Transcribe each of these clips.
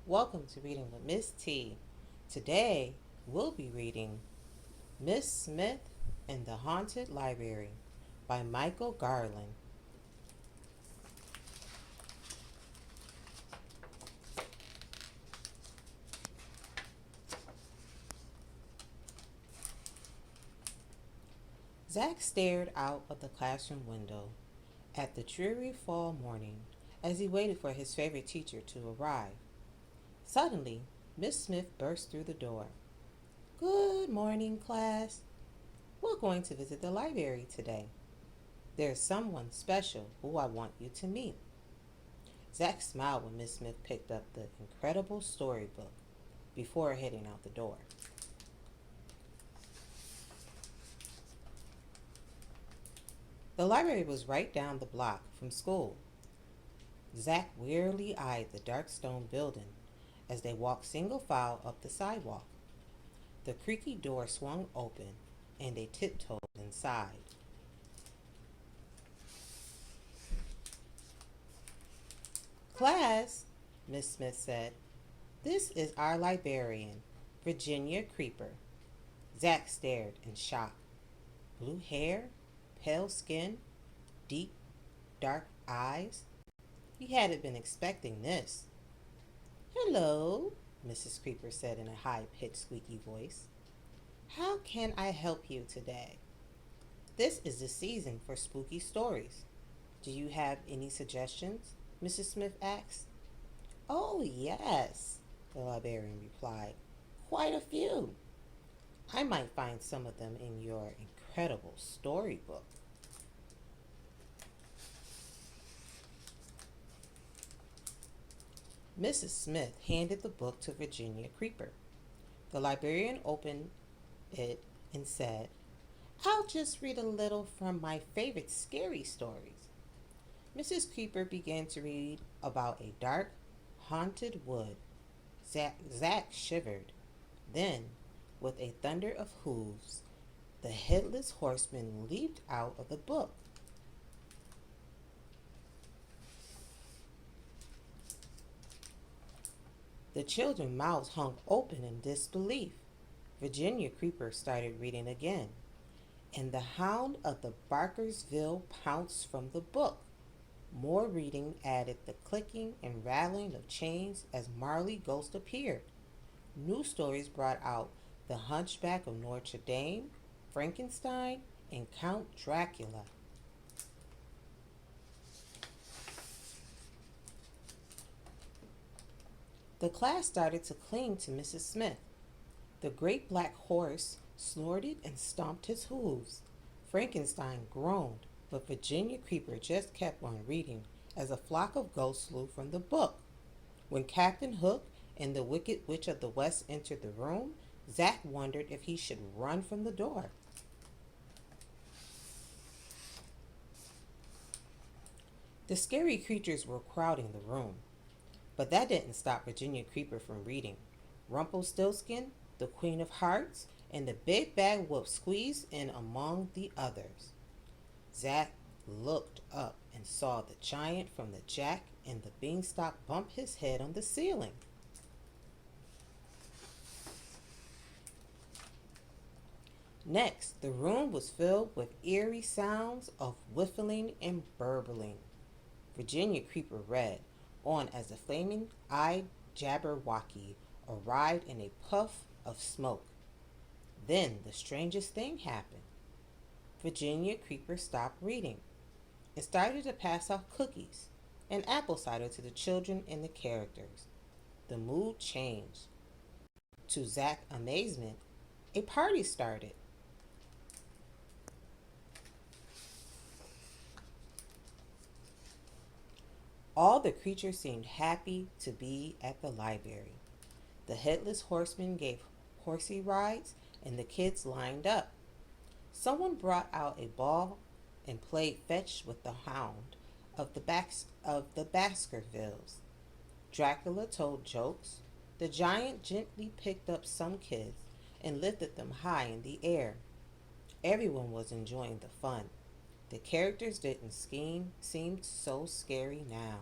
Welcome to Reading with Miss T. Today we'll be reading Miss Smith and the Haunted Library by Michael Garland. Zack stared out of the classroom window at the dreary fall morning as he waited for his favorite teacher to arrive. Suddenly, Miss Smith burst through the door. "Good morning, class. We're going to visit the library today. There's someone special who I want you to meet." Zack smiled when Miss Smith picked up the incredible storybook before heading out the door. The library was right down the block from school. Zack wearily eyed the dark stone building as they walked single file up the sidewalk. The creaky door swung open and they tiptoed inside. "Class," Miss Smith said, "this is our librarian, Virginia Creeper." Zack stared in shock. Blue hair, pale skin, deep, dark eyes. He hadn't been expecting this. "Hello," Mrs. Creeper said in a high-pitched, squeaky voice. "How can I help you today? This is the season for spooky stories. Do you have any suggestions?" Mrs. Smith asked. "Oh, yes," the librarian replied. "Quite a few. I might find some of them in your incredible storybook." Mrs. Smith handed the book to Virginia Creeper. The librarian opened it and said, "I'll just read a little from my favorite scary stories." Mrs. Creeper began to read about a dark, haunted wood. Zack shivered. Then, with a thunder of hooves, the headless horseman leaped out of the book. The children's mouths hung open in disbelief. Virginia Creeper started reading again, and the hound of the Barkersville pounced from the book. More reading added the clicking and rattling of chains as Marley Ghost appeared. New stories brought out the Hunchback of Notre Dame, Frankenstein, and Count Dracula. The class started to cling to Mrs. Smith. The great black horse snorted and stomped his hooves. Frankenstein groaned, but Virginia Creeper just kept on reading as a flock of ghosts flew from the book. When Captain Hook and the Wicked Witch of the West entered the room, Zack wondered if he should run from the door. The scary creatures were crowding the room, but that didn't stop Virginia Creeper from reading. Rumpelstiltskin, the Queen of Hearts, and the Big Bad Wolf squeezed in among the others. Zack looked up and saw the giant from the Jack and the Beanstalk bump his head on the ceiling. Next, the room was filled with eerie sounds of whiffling and burbling. Virginia Creeper read on as the flaming-eyed Jabberwocky arrived in a puff of smoke. Then the strangest thing happened. Virginia Creeper stopped reading and started to pass out cookies and apple cider to the children and the characters. The mood changed. To Zack's amazement, a party started. All the creatures seemed happy to be at the library. The headless horseman gave horsey rides, and the kids lined up. Someone brought out a ball and played fetch with the hound of the Baskervilles. Dracula told jokes. The giant gently picked up some kids and lifted them high in the air. Everyone was enjoying the fun. The characters didn't seem so scary now.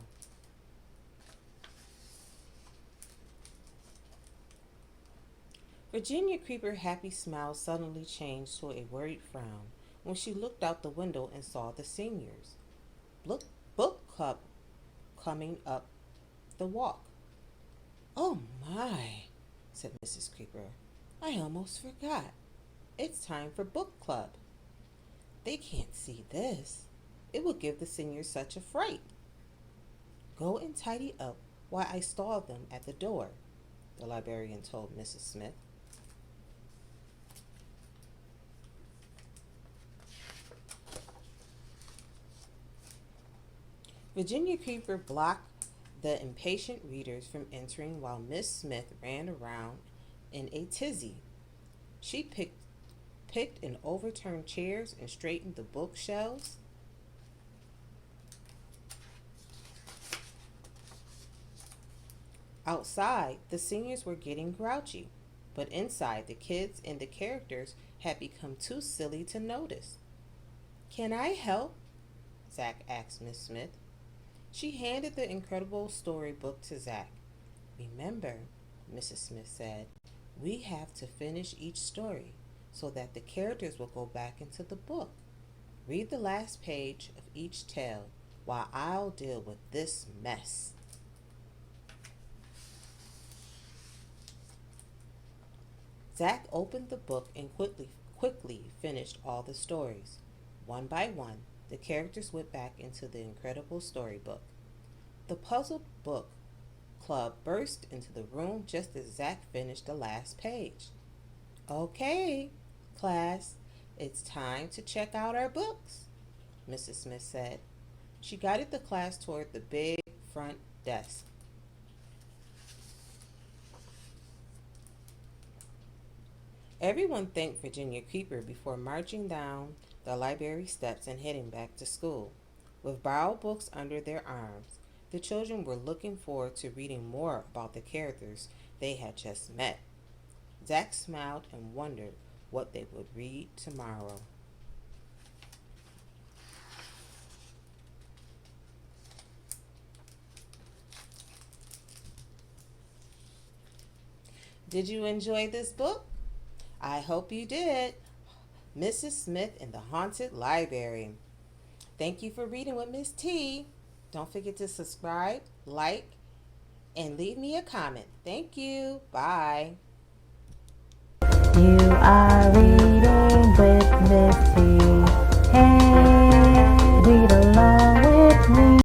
Virginia Creeper's happy smile suddenly changed to a worried frown when she looked out the window and saw the seniors. Look, book club coming up the walk. "Oh my," said Mrs. Creeper. "I almost forgot. It's time for book club. They can't see this. It would give the seniors such a fright. Go and tidy up while I stall them at the door," the librarian told Mrs. Smith. Virginia Creeper blocked the impatient readers from entering while Miss Smith ran around in a tizzy. She picked and overturned chairs and straightened the bookshelves. Outside, the seniors were getting grouchy, but inside, the kids and the characters had become too silly to notice. "Can I help?" Zack asked Miss Smith. She handed the incredible storybook to Zack. "Remember," Mrs. Smith said, "we have to finish each story so that the characters will go back into the book. Read the last page of each tale while I'll deal with this mess." Zack opened the book and quickly finished all the stories. One by one, the characters went back into the incredible storybook. The puzzled book club burst into the room just as Zack finished the last page. "Okay, class, it's time to check out our books," Mrs. Smith said. She guided the class toward the big front desk. Everyone thanked Virginia Creeper before marching down the library steps and heading back to school. With borrowed books under their arms, the children were looking forward to reading more about the characters they had just met. Zack smiled and wondered what they would read tomorrow. Did you enjoy this book? I hope you did. Mrs. Smith in the Haunted Library. Thank you for reading with Miss T. Don't forget to subscribe, like, and leave me a comment. Thank you. Bye. You are reading with Miss T. Hey.